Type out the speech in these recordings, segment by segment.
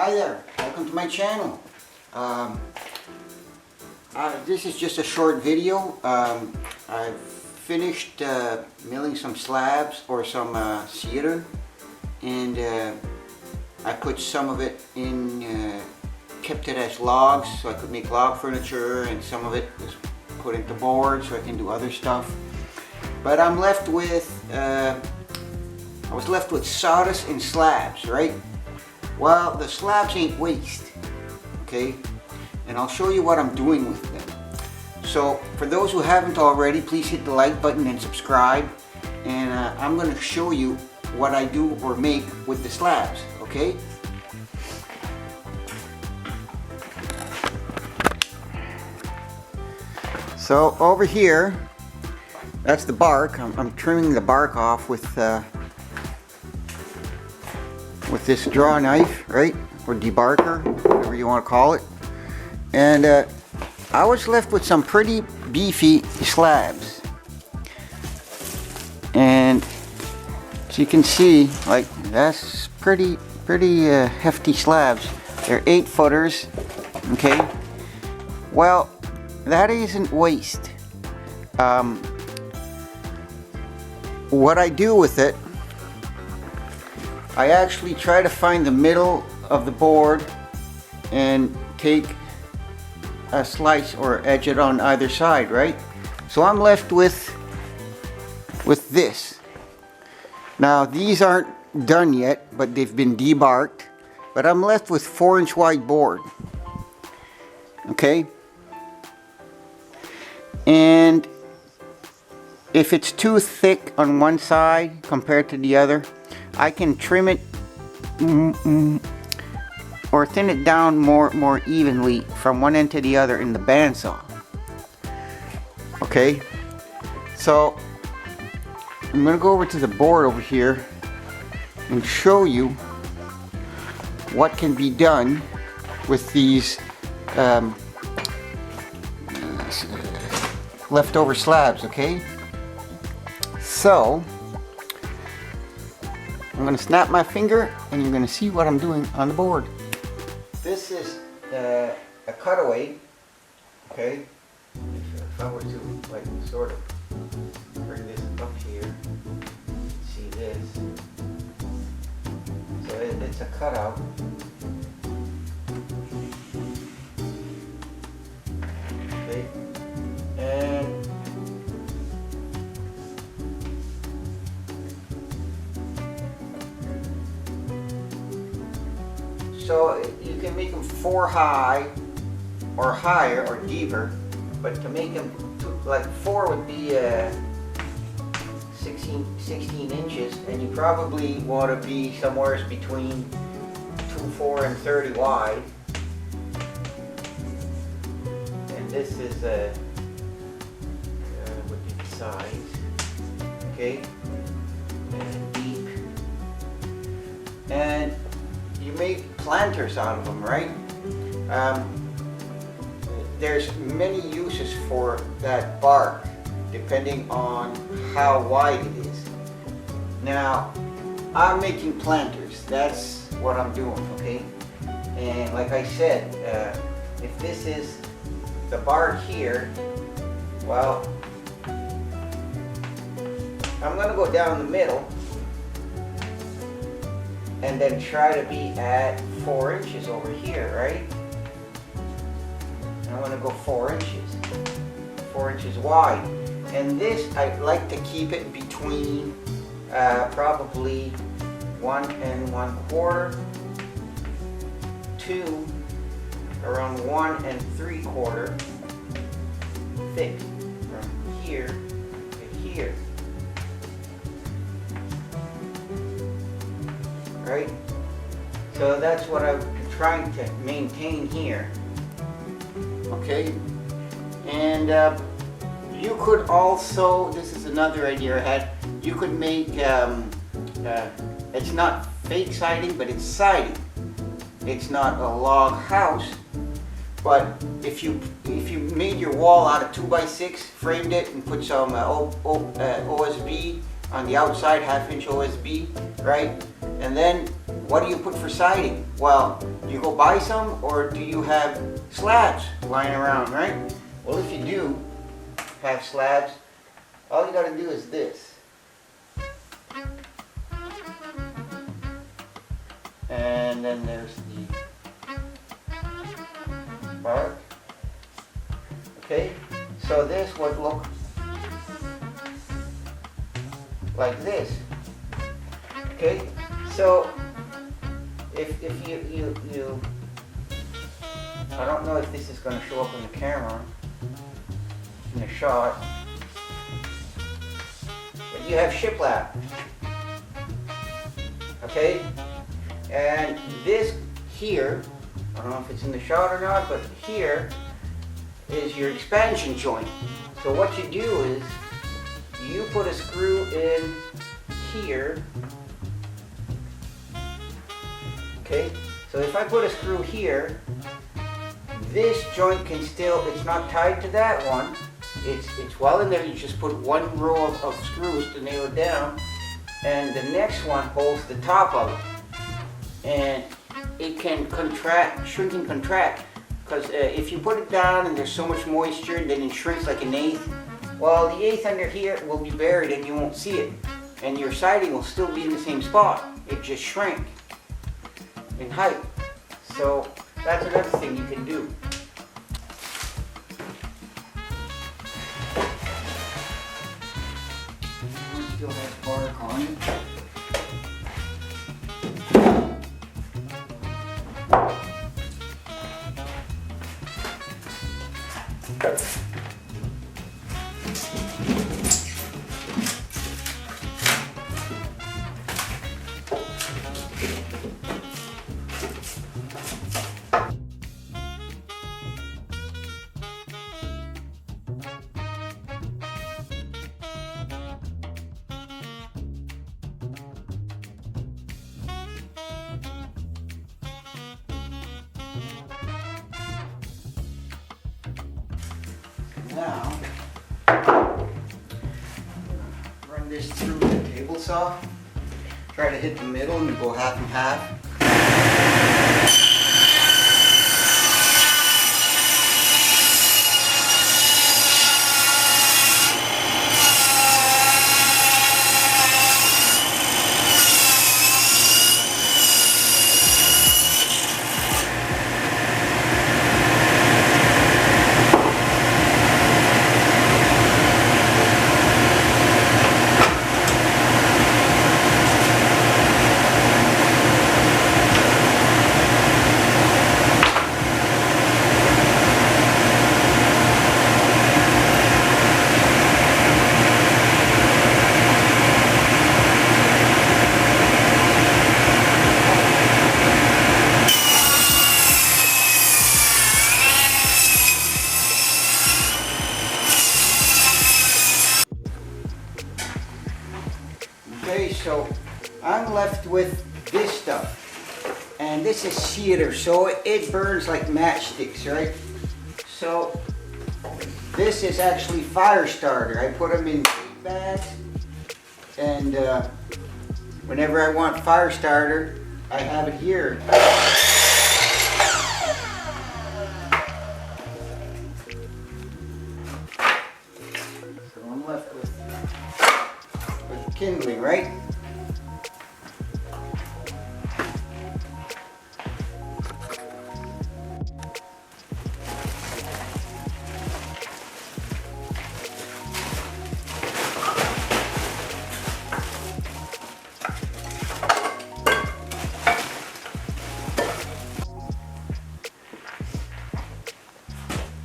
Hi there, welcome to my channel. This is just a short video. I've finished milling some slabs or some cedar, and I put some of it in, kept it as logs so I could make log furniture, and some of it was put into boards so I can do other stuff. But I'm left with, I was left with sawdust and slabs, right? Well, the slabs ain't waste, okay? And I'll show you what I'm doing with them. So, for those who haven't already, please hit the like button and subscribe. And I'm going to show you what I do or make with the slabs, okay? So, over here, that's the bark. I'm trimming the bark off with this draw knife, right? Or debarker, whatever you want to call it. And I was left with some pretty beefy slabs. And as you can see, like, that's pretty hefty slabs. They're 8-footers, okay? Well, that isn't waste. What I do with it, I actually try to find the middle of the board and take a slice or edge it on either side, right? So I'm left with this. Now these aren't done yet, but they've been debarked, but I'm left with 4-inch wide board, okay? And if it's too thick on one side compared to the other, I can trim it or thin it down more evenly from one end to the other in the bandsaw. Okay, so I'm gonna go over to the board over here and show you what can be done with these leftover slabs, okay? So I'm going to snap my finger and you're going to see what I'm doing on the board. This is a cutaway, okay? If I were to like sort of bring this up here, see this. So it's a cutout. Okay, and so you can make them 4 high or higher or deeper, but to make them like 4 would be 16 inches, and you probably want to be somewhere between 24 and 30 wide. And this is would be the size, okay, and deep. And you make planters out of them, right? There's many uses for that bark depending on how wide it is. Now, I'm making planters. That's what I'm doing, okay? And like I said, if this is the bark here, well, I'm gonna go down the middle and then try to be at 4 inches over here, right? I'm gonna go 4 inches, 4 inches wide. And this, I like to keep it between probably 1 1/4 to around 1 3/4 thick from here to here. Right? So that's what I'm trying to maintain here. Okay? And you could also, this is another idea I had, you could make, it's not fake siding, but it's siding. It's not a log house, but if you made your wall out of 2x6, framed it and put some OSB on the outside, 1/2 inch OSB, right? And then what do you put for siding? Well, do you go buy some, or do you have slabs lying around, right? Well, if you do have slabs, all you gotta do is this. And then there's the bark. Okay, so this would look like this. Okay, so if you I don't know if this is going to show up in the camera in the shot, but you have shiplap. Okay, and this here, I don't know if it's in the shot or not, but here is your expansion joint. So what you do is you put a screw in here. Okay, so if I put a screw here, this joint can still, it's not tied to that one. It's well in there. You just put one row of screws to nail it down, and the next one holds the top of it. And it can contract, shrink and contract. Because if you put it down and there's so much moisture, then it shrinks like an eighth. Well, the eighth under here will be buried and you won't see it. And your siding will still be in the same spot. It just shrank in height. So that's another thing you can do. Still has bark on it. Now, run this through the table saw. Try to hit the middle and go half and half. Okay, so I'm left with this stuff, and this is cedar, so it burns like matchsticks, right? So this is actually fire starter. I put them in bags, and whenever I want fire starter, I have it here. So I'm left with kindling, right?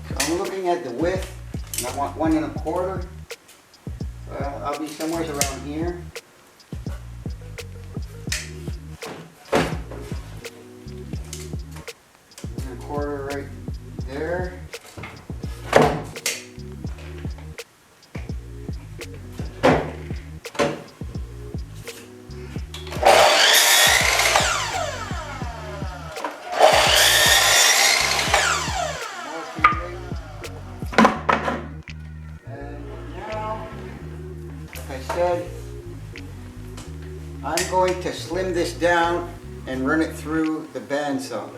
So I'm looking at the width, and I want 1 1/4. I'll be somewhere around here. And 1/4 right there. I'm going to slim this down and run it through the bandsaw.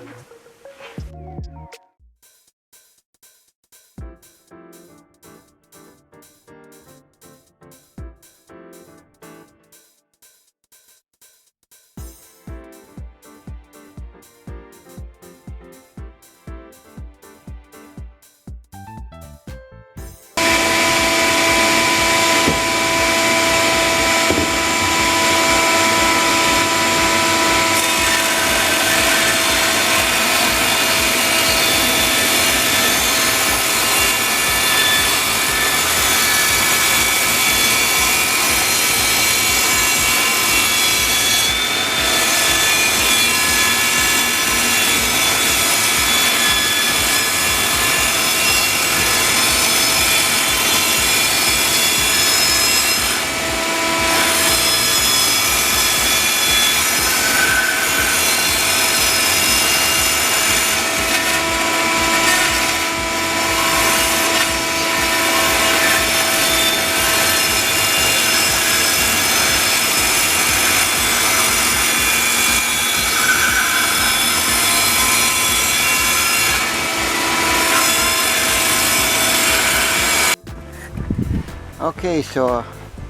Okay, so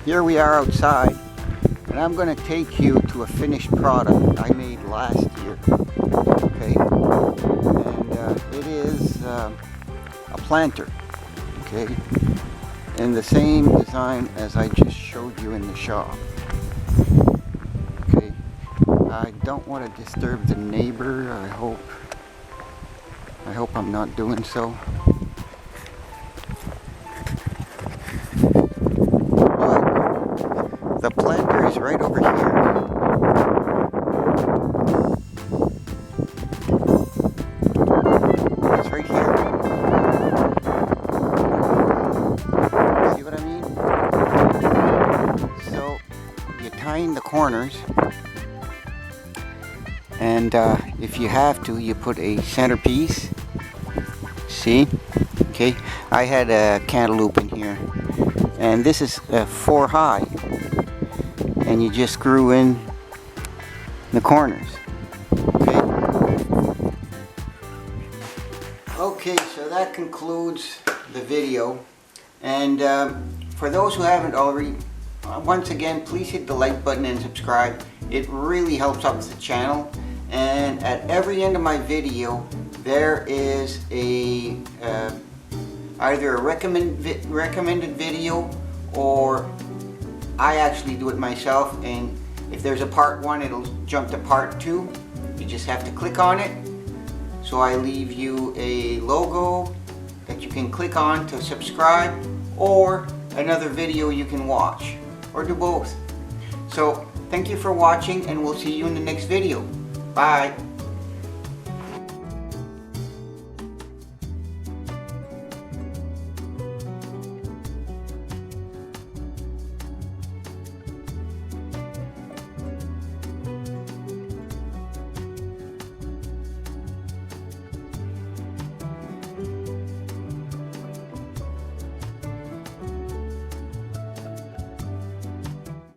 here we are outside, and I'm going to take you to a finished product I made last year. Okay, and it is a planter. Okay, in the same design as I just showed you in the shop. Okay, I don't want to disturb the neighbor. I hope I'm not doing so. The planter is right over here. It's right here. See what I mean? So you tie in the corners, and if you have to, you put a centerpiece. See? Okay, I had a cantaloupe in here, and this is 4 high. And you just screw in the corners. Okay, so that concludes the video. And for those who haven't already, once again, please hit the like button and subscribe. It really helps out the channel. And at every end of my video, there is a either a recommended video, or I actually do it myself, and if there's a part 1, it'll jump to part 2. You just have to click on it. So I leave you a logo that you can click on to subscribe, or another video you can watch, or do both. So thank you for watching, and we'll see you in the next video. Bye.